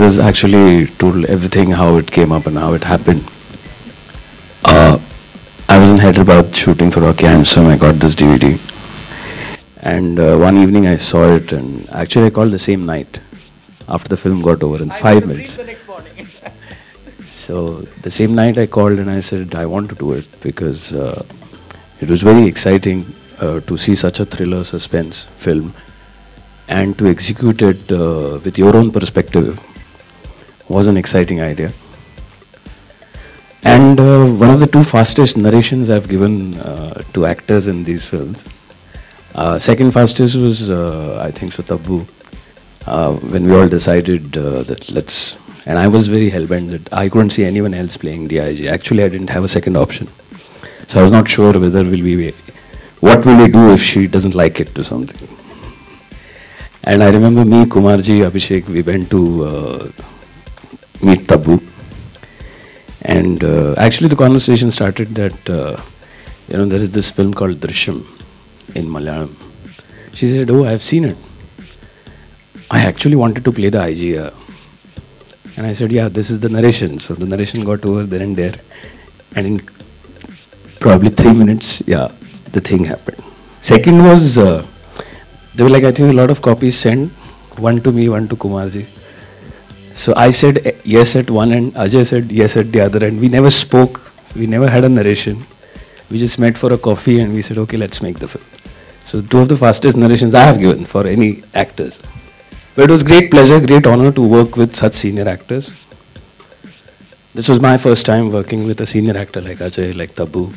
actors actually told everything, how it came up and how it happened. I was in Hyderabad shooting for Rocky Handsome. I got this DVD. And one evening I saw it, and actually I called the same night after the film got over in 5 minutes. The next morning. So the same night I called and I said, I want to do it because it was very exciting to see such a thriller suspense film and to execute it with your own perspective was an exciting idea. And one of the 2 fastest narrations I've given to actors in these films. Second fastest was, I think, so Taboo. When we all decided that let's, and I was very hell-bent that I couldn't see anyone else playing the IG. Actually, I didn't have a second option. So I was not sure whether what will we do if she doesn't like it or something. And I remember me, Kumarji, Abhishek, we went to meet Taboo. And actually the conversation started that, there is this film called Drishyam in Malayalam. She said, oh, I've seen it. I actually wanted to play the IG. And I said, yeah, this is the narration. So the narration got over there and there. And in probably 3 minutes, yeah, the thing happened. Second was, there were like, I think a lot of copies sent. One to me, one to Kumarji. So I said yes at one end, Ajay said yes at the other end. We never spoke, we never had a narration. We just met for a coffee and we said, okay, let's make the film. So 2 of the fastest narrations I have given for any actors. But it was great pleasure, great honor to work with such senior actors. This was my first time working with a senior actor like Ajay, like Taboo.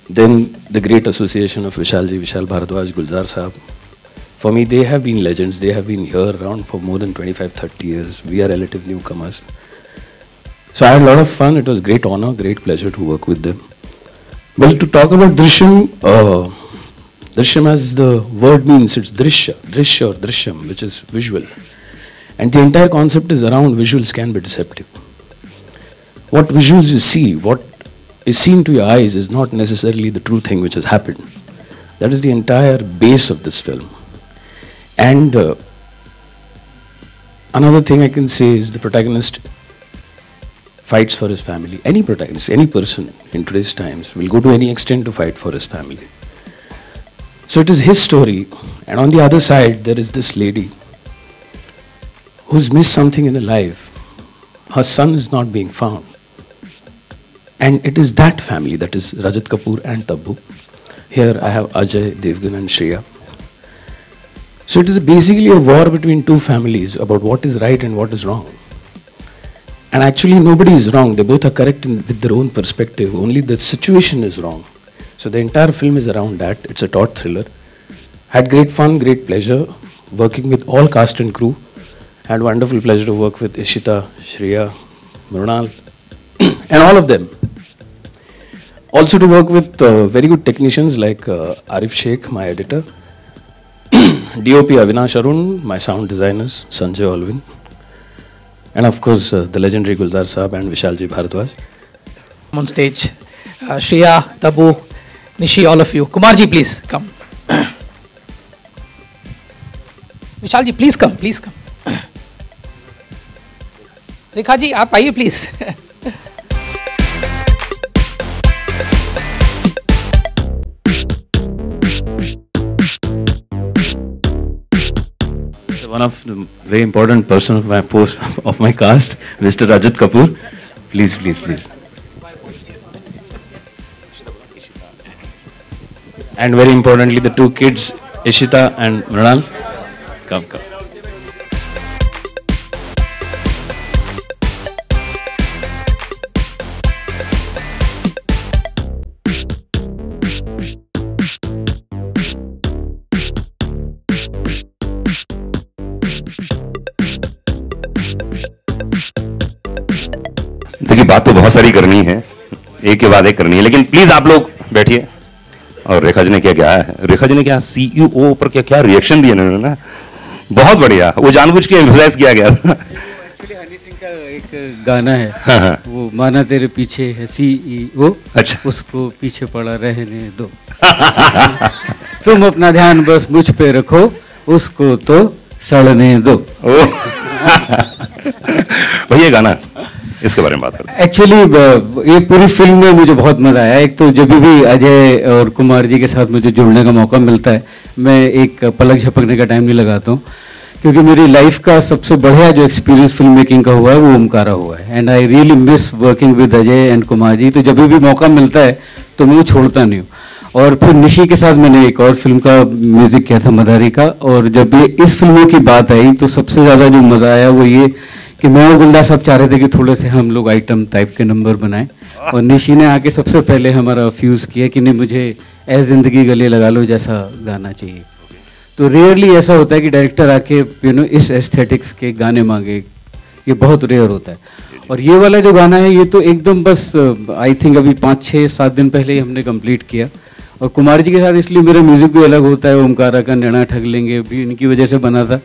Then the great association of Vishalji, Vishal Bharadwaj, Gulzar Saab. For me, they have been legends. They have been here around for more than 25-30 years. We are relative newcomers. So I had a lot of fun. It was great honor, great pleasure to work with them. Well, to talk about Drishyam, Drishyam as the word means, it's Drishya or Drishyam, which is visual. And the entire concept is around visuals can be deceptive. What visuals you see, what is seen to your eyes is not necessarily the true thing which has happened. That is the entire base of this film. And another thing I can say is the protagonist fights for his family. Any protagonist, any person in today's times will go to any extent to fight for his family. So it is his story, and on the other side there is this lady who's missed something in her life. Her son is not being found. And it is that family, that is Rajat Kapoor and Taboo. Here I have Ajay, Devgan and Shreya. So it is basically a war between 2 families about what is right and what is wrong. And actually nobody is wrong. They both are correct with their own perspective. Only the situation is wrong. So the entire film is around that. It's a taut thriller. Had great fun, great pleasure working with all cast and crew. Had wonderful pleasure to work with Ishita, Shreya, Mrunal, and all of them. Also to work with very good technicians like Arif Sheikh, my editor. DOP Avinash Arun, my sound designers, Sanjay Olvin. And of course, the legendary Gulzar Saab and Vishalji Bharadwaj. On stage, Shreya, Taboo, Nishi, all of you. Kumarji, please come. Vishalji, please come, please come. Rekha ji, aap aiye please. One of the very important person of my cast, Mr. Rajat Kapoor. Please, please, please. And very importantly, the 2 kids, Ishita and Mrunal. Come, come. देखिए बात तो बहुत सारी करनी है, एक के बाद एक करनी है, लेकिन प्लीज आप लोग बैठिए। और रेखा जी ने क्या है, रेखा जी ने क्या CEO पर क्या रिएक्शन दिए उन्होंने ना, बहुत बढ़िया। वो जानबूझ के एम्फसाइज किया गया था। एक्चुअली हनी सिंह का एक गाना है, हाँ। वो माना तेरे पीछे है CEO, अच्छा, उसको पीछे पड़ा रहने दो। तुम अपना ध्यान बस मुझ पे रखो, उसको तो सड़ने दो। भैया गाना इसके बारे में बात करते एक्चुअली ये पूरी फिल्म में मुझे बहुत मजा आया। एक तो जब भी अजय और कुमार जी के साथ मुझे जुड़ने का मौका मिलता है, मैं एक पलक झपकने का टाइम नहीं लगाता हूँ, क्योंकि मेरी लाइफ का सबसे बढ़िया जो एक्सपीरियंस फिल्म मेकिंग का हुआ है वो ओमकारा हुआ है। And I really miss working with Ajay and Kumar ji. तो जब भी मौका मिलता है तो मैं वो छोड़ता नहीं हूँ। और फिर निशी के साथ मैंने एक और फिल्म का म्यूजिक किया था, मदारी का। और जब ये इस फिल्मों की बात आई तो सबसे ज़्यादा जो मज़ा आया वो ये कि मैं और गुलदार साहब चाह रहे थे कि थोड़े से हम लोग आइटम टाइप के नंबर बनाएं, और निशी ने आके सबसे पहले हमारा फ्यूज़ किया कि नहीं, मुझे ए ज़िंदगी गले लगा लो जैसा गाना चाहिए। तो रेयरली ऐसा होता है कि डायरेक्टर आके इस एस्थेटिक्स के गाने मांगे, ये बहुत रेयर होता है। और ये वाला जो गाना है ये तो एकदम बस आई थिंक अभी 5-6-7 दिन पहले ही हमने कंप्लीट किया। और कुमार जी के साथ इसलिए मेरा म्यूज़िक भी अलग होता है, ओमकारा का नैना ठग लेंगे भी इनकी वजह से बना था।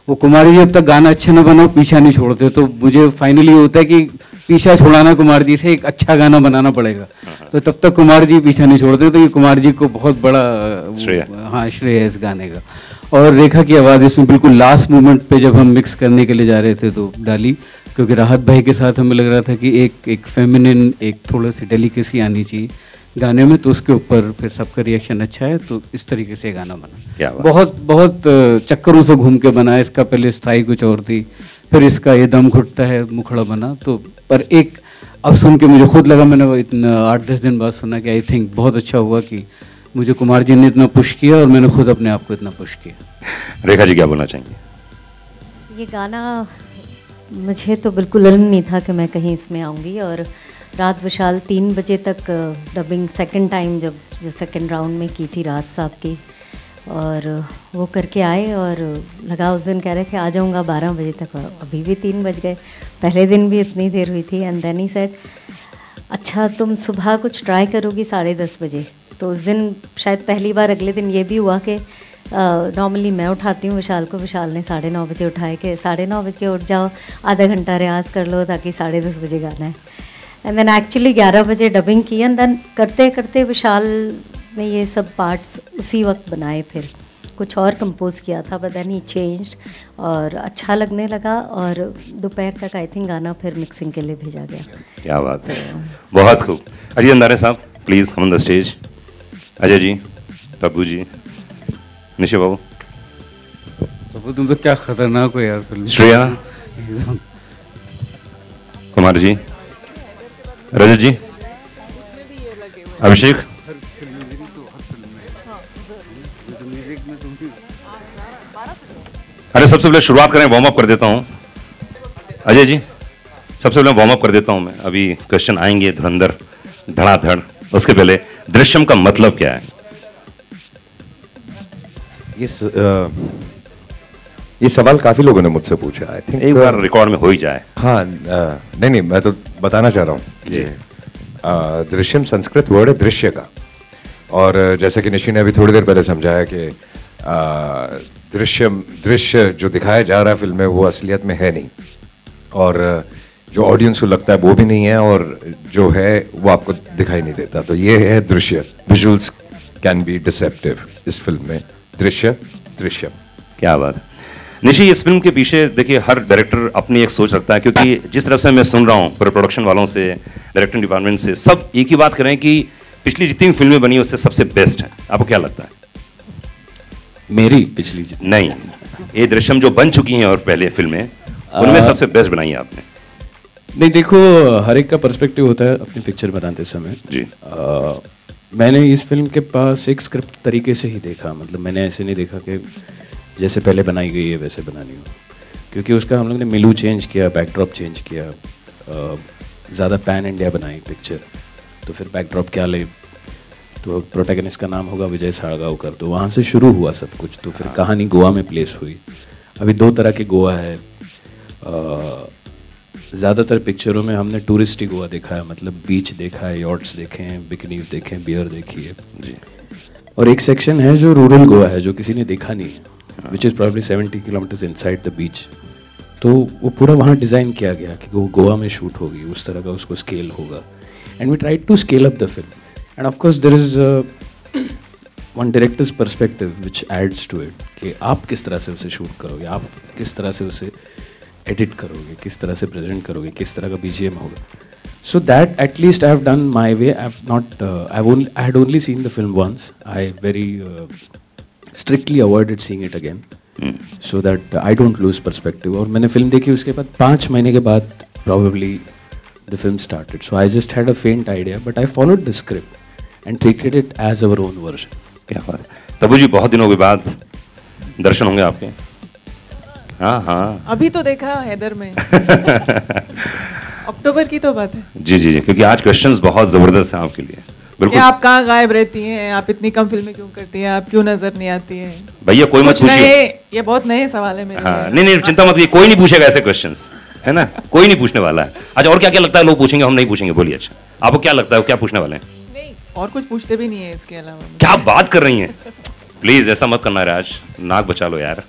वो कुमार जी जब तक गाना अच्छा ना बना पीछा नहीं छोड़ते, तो मुझे फाइनली होता है कि पीछा छुड़ाना कुमार जी से, एक अच्छा गाना बनाना पड़ेगा। तो तब तक कुमार जी पीछा नहीं छोड़ते, तो ये कुमार जी को बहुत बड़ा हाँ श्रेय है इस गाने का। और रेखा की आवाज़ इसमें बिल्कुल लास्ट मोमेंट पे जब हम मिक्स करने के लिए जा रहे थे तो डाली, क्योंकि राहत भाई के साथ हमें लग रहा था कि एक फेमिनिन, एक थोड़ी सी डेलिकेसी आनी चाहिए गाने में, तो उसके ऊपर फिर सबका रिएक्शन अच्छा है, तो इस तरीके से गाना बना। बहुत बहुत चक्करों से घूम के बना। इसका पहले स्थाई कुछ और थी, फिर इसका ये दम घुटता है मुखड़ा बना। तो पर एक अब सुन के मुझे खुद लगा, मैंने इतना 8-10 दिन बाद सुना कि आई थिंक बहुत अच्छा हुआ कि मुझे कुमार जी ने इतना पुश किया और मैंने खुद अपने आप को इतना पुश किया। रेखा जी क्या बोलना चाहेंगे? ये गाना मुझे तो बिल्कुल इल्म नहीं था कि मैं कहीं इसमें आऊँगी, और रात विशाल 3 बजे तक डबिंग सेकंड टाइम जो सेकंड राउंड में की थी रात साहब की, और वो करके आए और लगा उस दिन कह रहे थे आ जाऊँगा 12 बजे तक, अभी भी 3 बज गए। पहले दिन भी इतनी देर हुई थी। एंड देन ही सेड अच्छा तुम सुबह कुछ ट्राई करोगी 10:30 बजे। तो उस दिन शायद पहली बार अगले दिन ये भी हुआ कि नॉर्मली मैं उठाती हूँ विशाल को, विशाल ने 9:30 बजे उठाए कि 9:30 बजे उठ जाओ, आधा घंटा रियाज़ कर लो ताकि 10:30 बजे गाना है। एंड देन एक्चुअली 11 बजे डबिंग की, एंड देन करते करते विशाल ने ये सब पार्ट्स उसी वक्त बनाए। फिर कुछ और कंपोज किया था, बट देन ही चेंज्ड और अच्छा लगने लगा, और दोपहर तक आई थिंक गाना फिर मिक्सिंग के लिए भेजा गया। क्या बात है, बहुत खूब। अजय अंधारे साहब please come on the stage. Ajay ji, Tabu ji, Nisha Babu. तो तुम तो क्या खतरनाक हो यार फिल्म। श्रेया, कुमार जी, रजत जी, अभिषेक। अरे सबसे पहले शुरुआत करें, वार्म अप कर देता हूं। अजय जी सबसे पहले वार्म अप कर देता हूं मैं, अभी क्वेश्चन आएंगे धुरंधर धड़ाधड़। उसके पहले दृश्यम का मतलब क्या है? ये सवाल काफी लोगों ने मुझसे पूछा। आई थिंक एक बार रिकॉर्ड में हो ही जाए। हाँ, नहीं मैं तो बताना चाह रहा हूँ कि दृश्यम संस्कृत वर्ड है दृश्य का, और जैसे कि निशी ने अभी थोड़ी देर पहले समझाया कि दृश्य जो दिखाया जा रहा है फिल्म में वो असलियत में है नहीं, और जो ऑडियंस को लगता है वो भी नहीं है, और जो है वो आपको दिखाई नहीं देता। तो ये है दृश्य। विजुअल्स कैन बी डिसेप्टिव इस फिल्म में। दृश्यम। क्या बात है। निशी, इस फिल्म के पीछे देखिए हर डायरेक्टर अपनी एक सोच रखता है, क्योंकि जिस तरफ से मैं सुन रहा हूँ प्रोडक्शन वालों से, डायरेक्टिंग डिपार्टमेंट से, सब एक ही बात कर रहे हैं कि पिछली जितनी फिल्में बनी उससे सबसे बेस्ट है। आपको क्या लगता है? मेरी पिछली नहीं, ये दृश्यम जो बन चुकी हैं और पहले फिल्में, उनमें सबसे बेस्ट बनाई है आपने। नहीं, देखो हर एक का पर्सपेक्टिव होता है अपनी पिक्चर बनाते समय जी। मैंने इस फिल्म के पास एक स्क्रिप्ट तरीके से ही देखा, मतलब मैंने ऐसे नहीं देखा कि जैसे पहले बनाई गई है वैसे बनानी हो, क्योंकि उसका हम लोग ने मिलू चेंज किया, बैकड्रॉप चेंज किया, ज़्यादा पैन इंडिया बनाई पिक्चर। तो फिर बैकड्रॉप क्या ले, तो प्रोटैगनिस्ट का नाम होगा विजय साड़गांवकर, तो वहाँ से शुरू हुआ सब कुछ। तो फिर कहानी गोवा में प्लेस हुई। अभी 2 तरह के गोवा है। ज़्यादातर पिक्चरों में हमने टूरिस्टी गोवा देखा है, मतलब बीच देखा है, यॉट्स देखे हैं, बिकनीज देखे हैं, बियर देखी है जी। और एक सेक्शन है जो रूरल गोवा है, जो किसी ने देखा नहीं है, which is probably 70 kilometres inside the beach. तो वो पूरा वहाँ डिज़ाइन किया गया कि वो गोवा में शूट होगी, उस तरह का उसको स्केल होगा। And we try to scale up the film, and of course there is one directors perspective which adds to it, कि आप किस तरह से उसे शूट करोगे, आप किस तरह से उसे एडिट करोगे, किस तरह से प्रेजेंट करोगे, किस तरह का BGM होगा. So that at least I have done my way. I had only seen the film once. I very strictly avoided seeing it again, so that I don't lose perspective. और मैंने film देखी उसके बाद 5 महीने के बाद probably the film started. So I just had a faint idea, but I followed the script and treated it as our own version. क्या बात है। तब्बू जी, बहुत दिनों के बाद दर्शन होंगे आपके। हाँ हाँ, अभी तो देखा हैदर में। अक्टूबर की तो बात है। जी जी जी, क्योंकि आज क्वेश्चंस बहुत जबरदस्त हैं आपके लिए। बिल्कुल। आप कहाँ गायब रहती हैं, आप इतनी कम फिल्में क्यों करती हैं, आप क्यों नजर नहीं आती हैं? भैया कोई मत पूछिए। ये बहुत नए सवाल है मेरे लिए। हाँ, नहीं नहीं, चिंता मत कीजिए, कोई नहीं पूछेगा ऐसे क्वेश्चंस, है ना, कोई नहीं पूछने वाला है। अच्छा, और क्या क्या लगता है लोग पूछेंगे, हम नहीं पूछेंगे, बोलिए। अच्छा, आपको क्या लगता है क्या पूछने वाले हैं? नहीं, और कुछ पूछते भी नहीं है इसके अलावा। क्या बात कर रही हैं? प्लीज ऐसा मत करना राज, नाक बचा लो यार।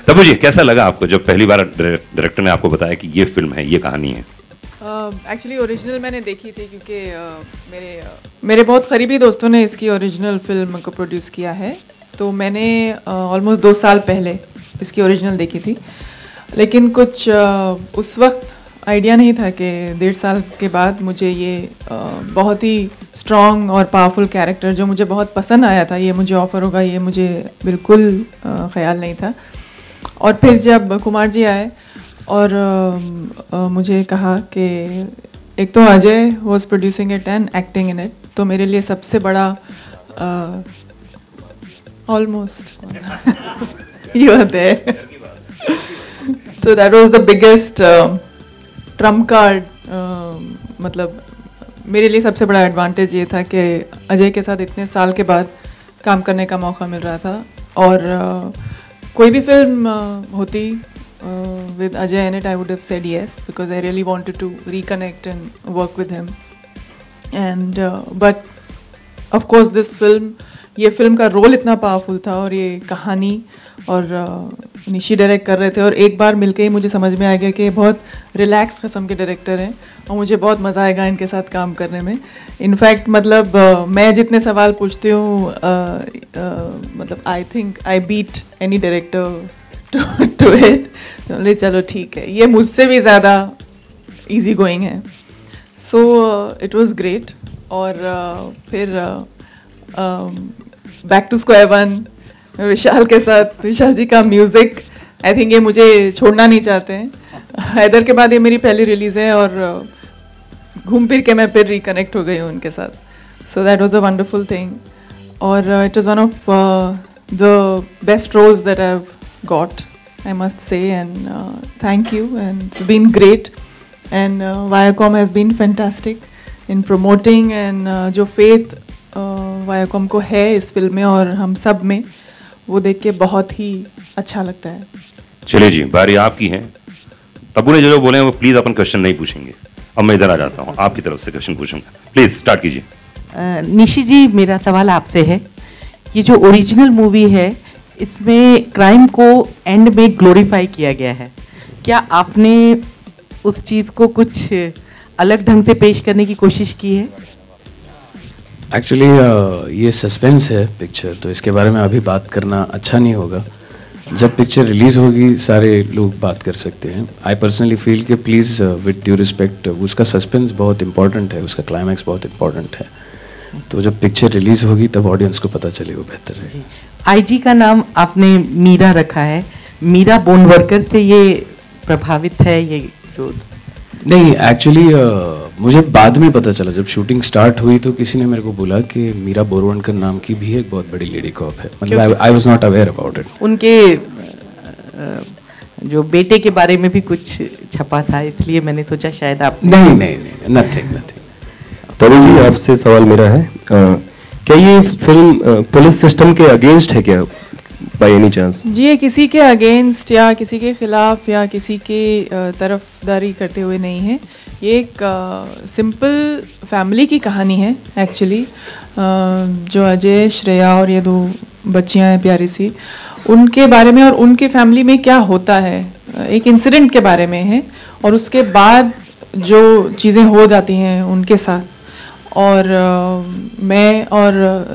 तब्बू जी, कैसा लगा आपको जब पहली बार डायरेक्टर ने आपको बताया कि ये फिल्म है, ये कहानी है? एक्चुअली ओरिजिनल मैंने देखी थी, क्योंकि मेरे बहुत करीबी दोस्तों ने इसकी ओरिजिनल फिल्म को प्रोड्यूस किया है, तो मैंने ऑलमोस्ट 2 साल पहले इसकी ओरिजिनल देखी थी। लेकिन कुछ उस वक्त आइडिया नहीं था कि 1.5 साल के बाद मुझे ये बहुत ही स्ट्रॉन्ग और पावरफुल कैरेक्टर, जो मुझे बहुत पसंद आया था, ये मुझे ऑफ़र होगा, ये मुझे बिल्कुल ख्याल नहीं था। और फिर जब कुमार जी आए और मुझे कहा कि एक तो Ajay was producing it and acting in it, तो मेरे लिए सबसे बड़ा ऑलमोस्ट ये होते हैं, तो that was the biggest Trump card. मतलब मेरे लिए सबसे बड़ा एडवांटेज ये था कि अजय के साथ इतने साल के बाद काम करने का मौका मिल रहा था, और कोई भी फिल्म होती with Ajay in it, I would have said yes, because I really wanted to reconnect and work with him. And but of course this film, ये फिल्म का रोल इतना पावरफुल था, और ये कहानी, और निशी डायरेक्ट कर रहे थे, और एक बार मिलके ही मुझे समझ में आ गया कि बहुत रिलैक्स किस्म के डायरेक्टर हैं, और मुझे बहुत मज़ा आएगा इनके साथ काम करने में। इनफैक्ट मतलब मैं जितने सवाल पूछती हूँ, मतलब I think I beat any director to it. चलो ठीक है, ये मुझसे भी ज़्यादा इजी गोइंग है, सो इट वाज ग्रेट। और फिर बैक टू स्क्वायर वन विशाल के साथ, विशाल जी का म्यूज़िक, आई थिंक ये मुझे छोड़ना नहीं चाहते हैं। हैदर के बाद ये मेरी पहली रिलीज़ है, और घूम फिर के मैं फिर रिकनेक्ट हो गई हूँ उनके साथ, so that was a wonderful thing. और it was one of the best roles that I have got, I must say, and thank you, and it's been great, and Viacom has been fantastic in promoting, and जो faith Viacom को है इस film में और हम सब में, वो देख के बहुत ही अच्छा लगता है। चलिए जी, बारी आपकी है। तब्बू ने जो बोले हैं वो प्लीज अपन क्वेश्चन नहीं पूछेंगे, अब मैं इधर आ जाता हूँ, आपकी तरफ से क्वेश्चन पूछूंगा, प्लीज स्टार्ट कीजिए। निशी जी, मेरा सवाल आपसे है, ये जो ओरिजिनल मूवी है, इसमें क्राइम को एंड में ग्लोरीफाई किया गया है, क्या आपने उस चीज़ को कुछ अलग ढंग से पेश करने की कोशिश की है? एक्चुअली ये सस्पेंस है पिक्चर, तो इसके बारे में अभी बात करना अच्छा नहीं होगा। जब पिक्चर रिलीज होगी सारे लोग बात कर सकते हैं। आई पर्सनली फील कि प्लीज़ विद ड्यू रिस्पेक्ट, उसका सस्पेंस बहुत इंपॉर्टेंट है, उसका क्लाइमैक्स बहुत इंपॉर्टेंट है, तो जब पिक्चर रिलीज होगी तब ऑडियंस को पता चले, वो बेहतर है। आईजी का नाम आपने मीरा रखा है, मीरा बोन वर्कर से ये प्रभावित है ये जो? नहीं, एक्चुअली मुझे बाद में पता चला, जब शूटिंग स्टार्ट हुई तो किसी ने मेरे को बोला कि मीरा बोरवणकर नाम की भी एक बहुत बड़ी लेडी कॉप है, मतलब I was not aware about it. उनके जो बेटे के बारे में भी कुछ छपा था, इसलिए मैंने सोचा शायद आप। नहीं नहीं नहीं, नथिंग नथिंग। तब्बू जी, आपसे सवाल मेरा है, क्या ये फिल्म पुलिस सिस्टम के अगेंस्ट है क्या, बाय एनी चांस? जी, ये किसी के अगेंस्ट या किसी के खिलाफ या किसी के तरफदारी करते हुए नहीं है। ये एक सिंपल फैमिली की कहानी है एक्चुअली, जो अजय, श्रेया और ये 2 बच्चियां हैं प्यारी सी, उनके बारे में और उनके फैमिली में क्या होता है, एक इंसिडेंट के बारे में है, और उसके बाद जो चीज़ें हो जाती हैं उनके साथ। और मैं और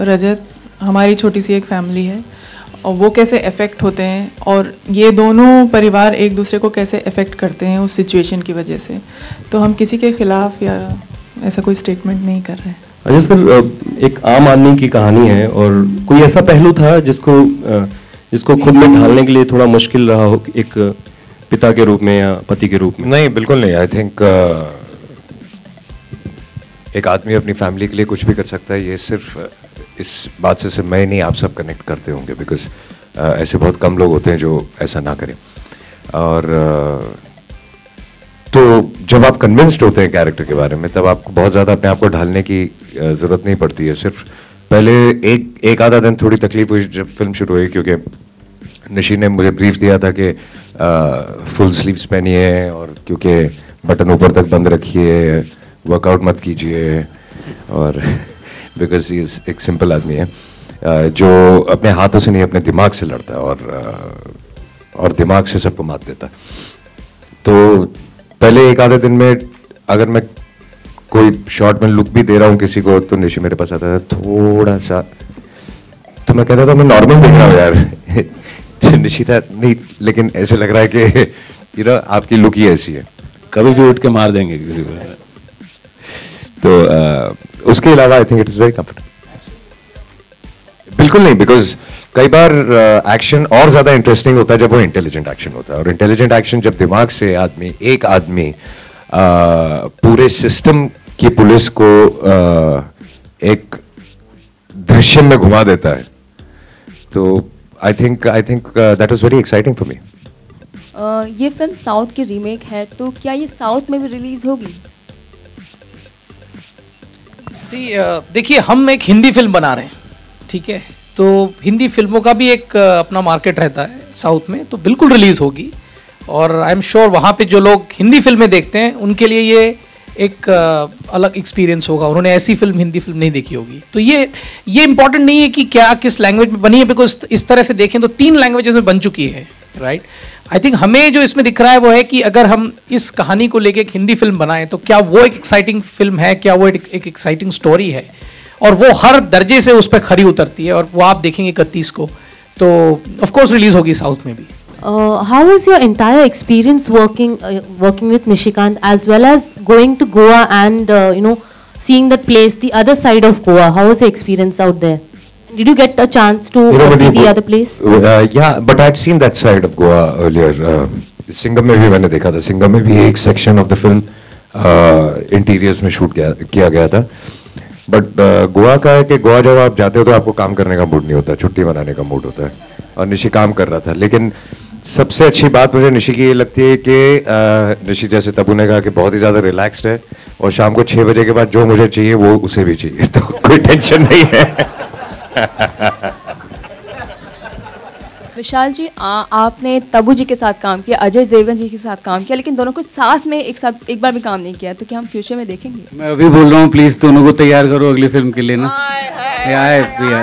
रजत, हमारी छोटी सी एक फैमिली है, और वो कैसे अफेक्ट होते हैं और ये दोनों परिवार एक दूसरे को कैसे अफेक्ट करते हैं उस सिचुएशन की वजह से। तो हम किसी के खिलाफ या ऐसा कोई स्टेटमेंट नहीं कर रहे हैं। अजय सर, एक आम आदमी की कहानी है और कोई ऐसा पहलू था जिसको खुद में ढालने के लिए थोड़ा मुश्किल रहा हो, एक पिता के रूप में या पति के रूप में? नहीं, बिल्कुल नहीं। आई थिंक एक आदमी अपनी फैमिली के लिए कुछ भी कर सकता है। ये सिर्फ इस बात से सिर्फ मैं नहीं, आप सब कनेक्ट करते होंगे, बिकॉज ऐसे बहुत कम लोग होते हैं जो ऐसा ना करें। और तो जब आप कन्विंस्ड होते हैं कैरेक्टर के बारे में, तब आपको बहुत ज़्यादा अपने आप को ढालने की ज़रूरत नहीं पड़ती है। सिर्फ पहले एक आधा दिन थोड़ी तकलीफ हुई जब फिल्म शुरू हुई, क्योंकि निशी ने मुझे ब्रीफ दिया था कि फुल स्लीव्स पहनिए और क्योंकि बटन ऊपर तक बंद रखिए, वर्कआउट मत कीजिए, और बिकॉज ये एक सिंपल आदमी है जो अपने हाथों से नहीं अपने दिमाग से लड़ता है और दिमाग से सबको मात देता है। तो पहले एक आधे दिन में अगर मैं कोई शॉर्ट में लुक भी दे रहा हूँ किसी को, तो निशी मेरे पास आता था थोड़ा सा, तो मैं कहता था मैं नॉर्मल देख रहा हूँ यार। निशी था नहीं, लेकिन ऐसे लग रहा है कि आपकी लुक ही ऐसी है, कभी भी उठ के मार देंगे किसी को। तो उसके अलावा I think it is very comfortable. बिल्कुल नहीं, बिकॉज कई बार एक्शन और ज्यादा इंटरेस्टिंग होता है जब वो इंटेलिजेंट एक्शन होता है, और इंटेलिजेंट एक्शन जब दिमाग से एक आदमी पूरे सिस्टम की पुलिस को एक दृश्य में घुमा देता है, तो I think that was very exciting for me. ये फिल्म साउथ की रीमेक है, तो क्या ये साउथ में भी रिलीज होगी? देखिए, हम एक हिंदी फिल्म बना रहे हैं, ठीक है, तो हिंदी फिल्मों का भी एक अपना मार्केट रहता है साउथ में, तो बिल्कुल रिलीज होगी। और आई एम श्योर वहाँ पे जो लोग हिंदी फिल्में देखते हैं उनके लिए ये एक अलग एक्सपीरियंस होगा, उन्होंने ऐसी फिल्म हिंदी फिल्म नहीं देखी होगी। तो ये इंपॉर्टेंट नहीं है कि क्या किस लैंग्वेज में बनी है, बिकॉज इस तरह से देखें तो 3 लैंग्वेजेस में बन चुकी है, राइट। आई थिंक हमें जो इसमें दिख रहा है वो है कि अगर हम इस कहानी को लेके एक हिंदी फिल्म बनाएं तो क्या वो एक एक्साइटिंग फिल्म है, क्या वो एक एक्साइटिंग स्टोरी है, और वो हर दर्जे से उस पर खरी उतरती है, और वो आप देखेंगे 31 को, तो ऑफ कोर्स रिलीज होगी साउथ में भी। How was your entire experience working with Nishikant, as well as going to Goa and seeing that place, the other side of Goa? How was your experience out there? Did you get a chance to see the other place? Yeah, but I'd seen that side of Goa earlier. Singham में भी मैंने देखा था। सिंगम में भी एक section of the film interiors में shoot किया गया था। बट गोवा का है कि गोवा जब आप जाते हो तो आपको काम करने का मूड नहीं होता, छुट्टी मनाने का मूड होता है, और निशी काम कर रहा था। लेकिन सबसे अच्छी बात मुझे निशी की ये लगती है कि निशी, जैसे तबू ने कहा, कि बहुत ही ज़्यादा रिलैक्स्ड है, और शाम को 6 बजे के बाद जो मुझे चाहिए वो उसे भी चाहिए, तो कोई टेंशन नहीं है। विशाल जी, आपने तबू जी के साथ काम किया, अजय देवगन जी के साथ काम किया, लेकिन दोनों को साथ में एक बार भी काम नहीं किया, तो क्या हम फ्यूचर में देखेंगे? मैं अभी बोल रहा हूँ, प्लीज दोनों को तैयार करो अगली फिल्म के लिए ना।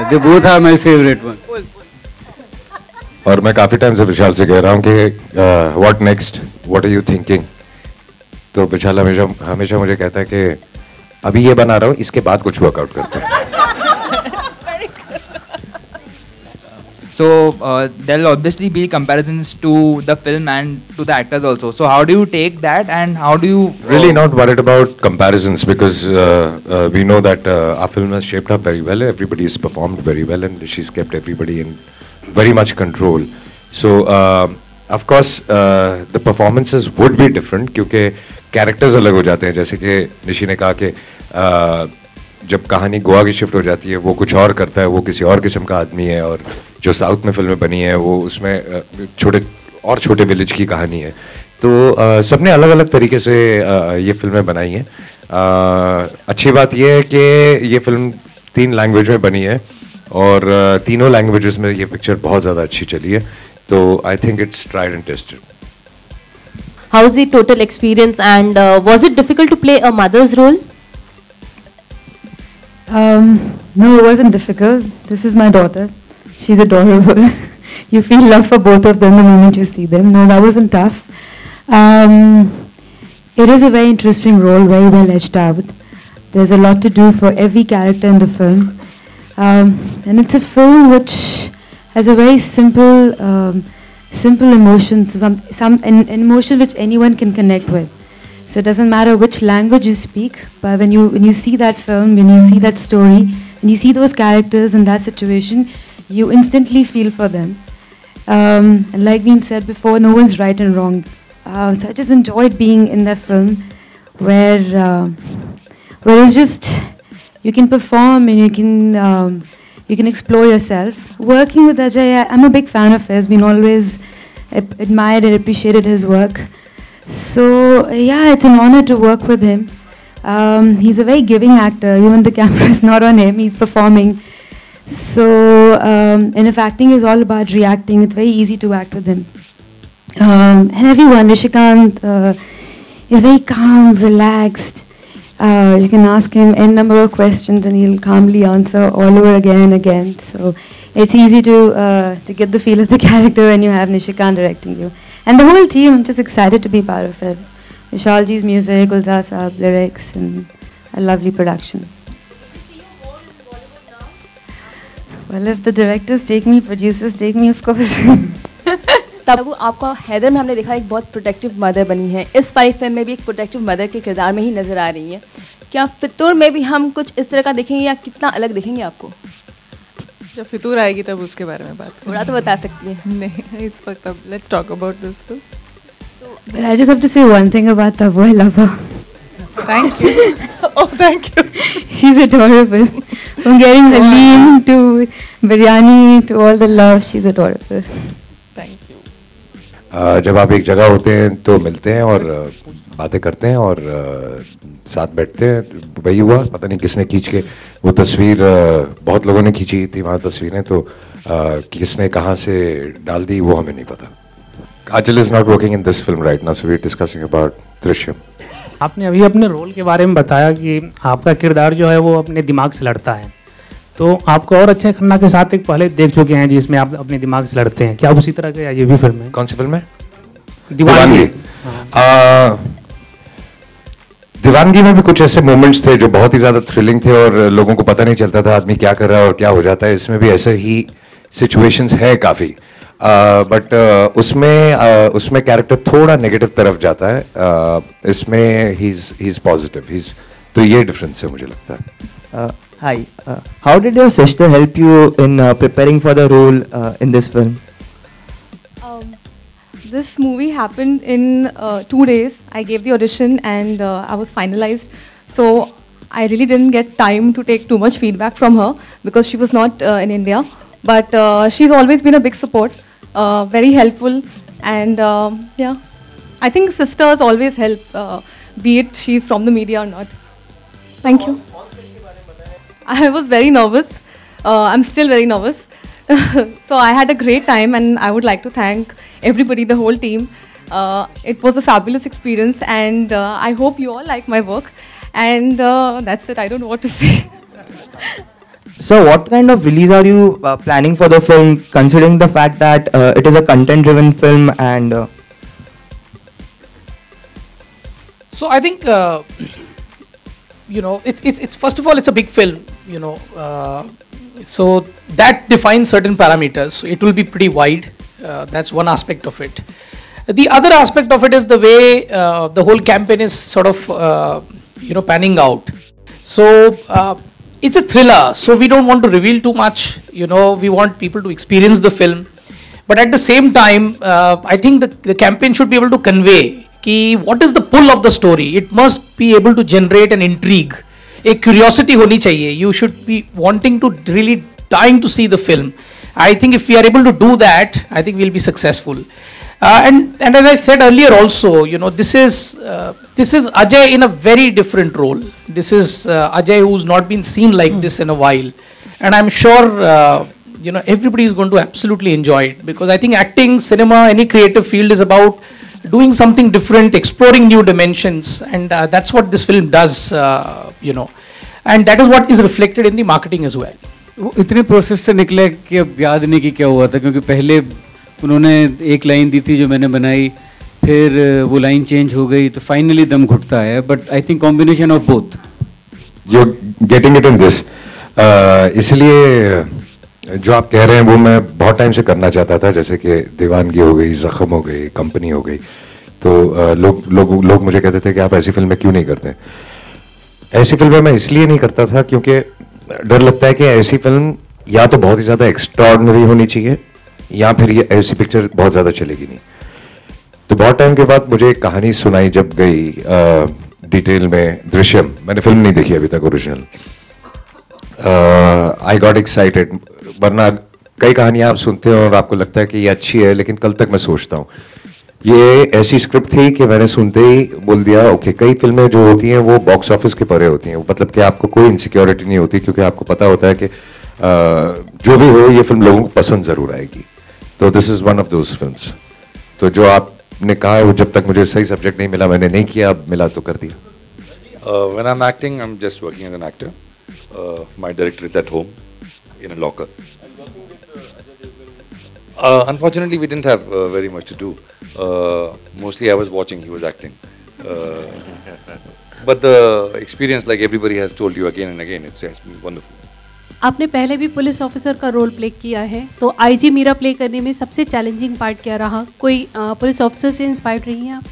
They both are my favourite one. और मैं काफी टाइम से विशाल से कह रहा हूँ कि what next, what are you thinking, तो विशाल हमेशा मुझे कहता है कि अभी ये बना रहा हूँ, इसके बाद कुछ वर्कआउट करते हैं। So there'll obviously be comparisons to the film and to the actors also. So how do you take that, and how do you really not worried about comparisons, because we know that our film has shaped up very well. Everybody has performed very well, and she's kept everybody in very much control. So of course the performances would be different क्योंकि characters अलग हो जाते हैं। जैसे कि निशी ने कहा कि जब कहानी गोवा की शिफ्ट हो जाती है वो कुछ और करता है, वो किसी और किस्म का आदमी है, और जो साउथ में फिल्में बनी है वो उसमें छोटे विलेज की कहानी है। तो सबने अलग अलग तरीके से ये फिल्में बनाई हैं। अच्छी बात ये है कि ये फिल्म 3 लैंग्वेज में बनी है, और तीनों लैंग्वेजेस में ये पिक्चर बहुत ज़्यादा अच्छी चली है, तो I think it's tried and tested. How was the total experience, and was it difficult to play a mother's role? No, it wasn't difficult. This is my daughter. She's adorable. You feel love for both of them the moment you see them. No, that wasn't tough. It is a very interesting role, very well edged out. There's a lot to do for every character in the film. And it's a film which has a very simple emotion, so an emotion which anyone can connect with. So it doesn't matter which language you speak, but when you see that film, when you see that story, when you see those characters in that situation, you instantly feel for them. And like being said before, no one's right and wrong. So I just enjoyed being in that film, where it's just you can perform and you can explore yourself. Working with Ajay, I'm a big fan of his. Been always admired and appreciated his work. So yeah, it's an honor to work with him. He's a very giving actor. Even the camera is not on him; he's performing. So and if acting is all about reacting, it's very easy to act with him. And everyone, Nishikant is very calm, relaxed. You can ask him n number of questions and he'll calmly answer all over again and again. So it's easy to get the feel of the character when you have Nishikant directing you. And the whole team, I'm just excited to be part of it. Vishalji's music, Gulzar Saab, lyrics, and a lovely production. Well, if the directors take me, producers take me, of course. तब आपको हैदर में हमने देखा एक बहुत protective mother बनी है, इस वाली फिल्म में भी एक प्रोटेक्टिव मदर के किरदार में ही नज़र आ रही है. क्या फितूर में भी हम कुछ इस तरह का देखेंगे या कितना अलग देखेंगे आपको? जब फितूर आएगी तब उसके बारे में बात थोड़ा तो बता सकती हैं. नहीं, इस वक्त अब let's talk about this film. But I just have to say one thing about Tabu. I love her. Thank you. Oh, thank you. She's adorable. From getting Halim to biryani to all the love, she's adorable. Thank you. जब आप एक जगह होते हैं तो मिलते हैं और बातें करते हैं और साथ बैठते हैं. वही हुआ, पता नहीं किसने खींच के वो तस्वीर, बहुत लोगों ने खींची थी वहाँ तस्वीरें, तो किसने कहाँ से डाल दी वो हमें नहीं पता. Ajal is not working in this film right now, so we're discussing about Drishyam. आपने अभी अपने रोल के बारे में बताया कि आपका किरदार जो है वो अपने दिमाग से लड़ता है, तो आपको और अक्षय खन्ना के साथ एक पहले देख चुके हैं जिसमें आप अपने दिमाग से लड़ते हैं, क्या आप उसी तरह का ये भी फिल्म है? कौन सी फिल्म है? दीवानगी. दीवानगी में भी कुछ ऐसे मोमेंट्स थे जो बहुत ही ज्यादा थ्रिलिंग थे और लोगों को पता नहीं चलता था आदमी क्या कर रहा है और क्या हो जाता है. इसमें भी ऐसे ही सिचुएशंस है काफी, बट उसमें कैरेक्टर थोड़ा नेगेटिव तरफ जाता है. इसमें ही इज पॉजिटिव. तो ये डिफरेंस है मुझे लगता है. Hi, how did your sister help you in preparing for the role in this film? This movie happened in 2 days. I gave the audition and I was finalized. So I really didn't get time to take too much feedback from her because she was not in India. But she's always been a big support, very helpful, and yeah, I think sisters always help, be it she's from the media or not. Thank you. I was very nervous. I'm still very nervous. So I had a great time and I would like to thank everybody, the whole team. It was a fabulous experience and I hope you all like my work. And that's it. I don't know what to say. So what kind of release are you planning for the film, considering the fact that it is a content-driven film and... So I think, you know, it's first of all, it's a big film, you know, so that defines certain parameters. So it will be pretty wide. That's one aspect of it. The other aspect of it is the way the whole campaign is sort of, you know, panning out. So it's a thriller, so we don't want to reveal too much. You know, we want people to experience the film. But at the same time, I think the campaign should be able to convey what is the pull of the story. It must be able to generate an intrigue. A curiosity honi chahiye. You should be wanting to really dying to see the film. I think if we are able to do that, I think we'll be successful. And as I said earlier also, you know, this is Ajay in a very different role. This is Ajay who's not been seen like this in a while. And I'm sure, you know, everybody is going to absolutely enjoy it, because I think acting, cinema, any creative field is about doing something different, exploring new dimensions, and that's what this film does, you know, and that is what is reflected in the marketing as well. वो इतने process से निकले कि अब याद नहीं कि क्या हुआ था, क्योंकि पहले उन्होंने एक लाइन दी थी जो मैंने बनाई, फिर वो लाइन चेंज हो गई, तो फाइनली दम घुटता है. But I think combination of both. You getting it in this. इसलिए जो आप कह रहे हैं वो मैं बहुत टाइम से करना चाहता था, जैसे कि दीवानगी हो गई, जख्म हो गई, कंपनी हो गई। तो लोग मुझे कहते थे कि आप ऐसी फिल्में क्यों नहीं करते। ऐसी फिल्में मैं इसलिए नहीं करता था क्योंकि डर लगता है कि ऐसी फिल्म या तो बहुत ही ज़्यादा एक्स्ट्राऑर्डिनरी होनी चाहिए या फिर ये ऐसी पिक्चर बहुत ज़्यादा चलेगी नहीं। तो बहुत टाइम के बाद मुझे एक कहानी सुनाई जब गई डिटेल में, दृश्यम। मैंने फिल्म नहीं देखी अभी तक ओरिजिनल। आई गॉट एक्साइटेड, वरना कई कहानियां आप सुनते हो और आपको लगता है कि ये अच्छी है, लेकिन कल तक मैं सोचता हूँ। ये ऐसी स्क्रिप्ट थी कि मैंने सुनते ही बोल दिया ओके। कई फिल्में जो होती हैं वो बॉक्स ऑफिस के परे होती हैं, मतलब कि आपको कोई इनसिक्योरिटी नहीं होती क्योंकि आपको पता होता है कि जो भी हो ये फिल्म लोगों को पसंद जरूर आएगी। तो this is one of those films. तो जो आपने कहा है वो जब तक मुझे सही सब्जेक्ट नहीं मिला मैंने नहीं किया, अब मिला तो कर दिया। When I'm acting, I'm just working as an actor. My director is at home in a locker. Unfortunately, we didn't have very much to do. Mostly I was watching, he was acting. But the experience, like everybody has told you again and again, has been wonderful. आपने पहले भी police officer का role play किया है, तो IG Meera play करने में सबसे चैलेंजिंग पार्ट क्या रहा? कोई पुलिस ऑफिसर से इंस्पायर्ड रही हैं आप?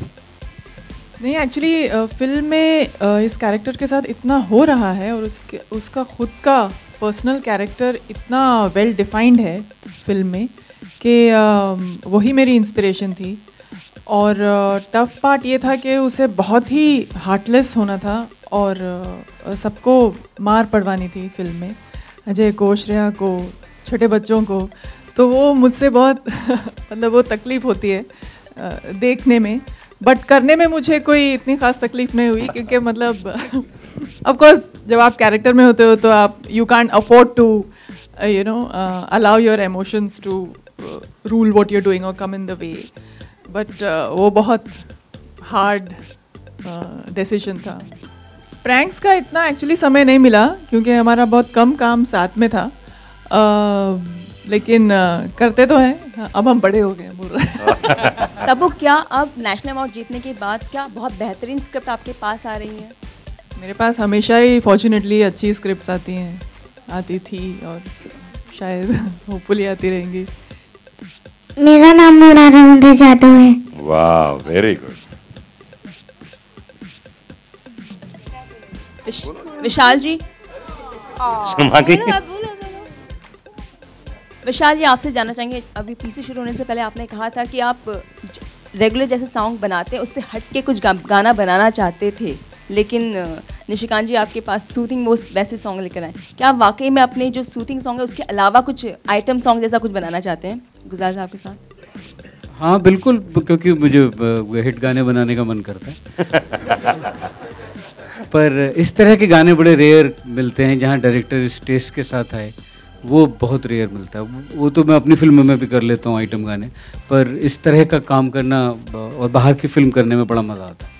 नहीं, एक्चुअली फिल्म में इस कैरेक्टर के साथ इतना हो रहा है और उसका खुद का पर्सनल कैरेक्टर इतना वेल डिफाइंड है फिल्म में कि वही मेरी इंस्पिरेशन थी। और टफ पार्ट ये था कि उसे बहुत ही हार्टलेस होना था और सबको मार पड़वानी थी फिल्म में, अजय को, श्रेया को, छोटे बच्चों को। तो वो मुझसे बहुत मतलब वो तकलीफ़ होती है देखने में, बट करने में मुझे कोई इतनी खास तकलीफ नहीं हुई क्योंकि मतलब ऑफ कोर्स जब आप कैरेक्टर में होते हो तो आप you can't afford to you know allow your emotions to rule what you are doing और कम इन द वे। बट वो बहुत हार्ड डिसीजन था। प्रैंक्स का इतना एक्चुअली समय नहीं मिला क्योंकि हमारा बहुत कम काम साथ में था, लेकिन करते तो हैं, अब हम बड़े हो गए बोल रहे हैं। तब्बू, क्या अब नेशनल अवार्ड जीतने के बाद क्या बहुत बेहतरीन स्क्रिप्ट आपके पास आ रही है? मेरे पास हमेशा ही फॉर्चुनेटली अच्छी स्क्रिप्ट्स आती हैं, आती थी और शायद होपफुली आती रहेंगी। मेरा नाम नूरानी जादव है। वाह, वेरी गुड। विशाल जी, विशाल जी आपसे जानना चाहेंगे, अभी पीसी शुरू होने से पहले आपने कहा था कि आप रेगुलर जैसे सॉन्ग बनाते हैं उससे हट के कुछ गाना बनाना चाहते थे, लेकिन निशिकांत जी आपके पास सूथिंग मोस्ट वैसे सॉन्ग लेकर आए। क्या आप वाकई में अपने जो सूथिंग सॉन्ग है उसके अलावा कुछ आइटम सॉन्ग जैसा कुछ बनाना चाहते हैं गुलजार साहब के साथ? हाँ बिल्कुल, क्योंकि मुझे हिट गाने बनाने का मन करता है। पर इस तरह के गाने बड़े रेयर मिलते हैं जहाँ डायरेक्टर इस टेस्ट के साथ आए, वो बहुत रेयर मिलता है। वो तो मैं अपनी फिल्म में भी कर लेता हूँ आइटम गाने, पर इस तरह का काम करना और बाहर की फिल्म करने में बड़ा मज़ा आता है।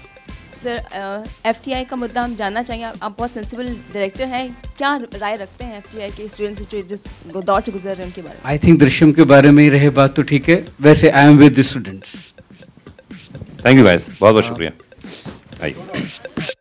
सर, FTI का मुद्दा हम जानना चाहेंगे। आप बहुत सेंसिबल डायरेक्टर हैं, क्या राय रखते हैं FTI के स्टूडेंट्स जो जिस दौर से गुजर रहे हैं उनके बारे में? आई थिंक दृश्यम के बारे में ही रहे बात तो ठीक है, वैसे I am with the students. Thank you guys, बहुत बहुत शुक्रिया। आइए।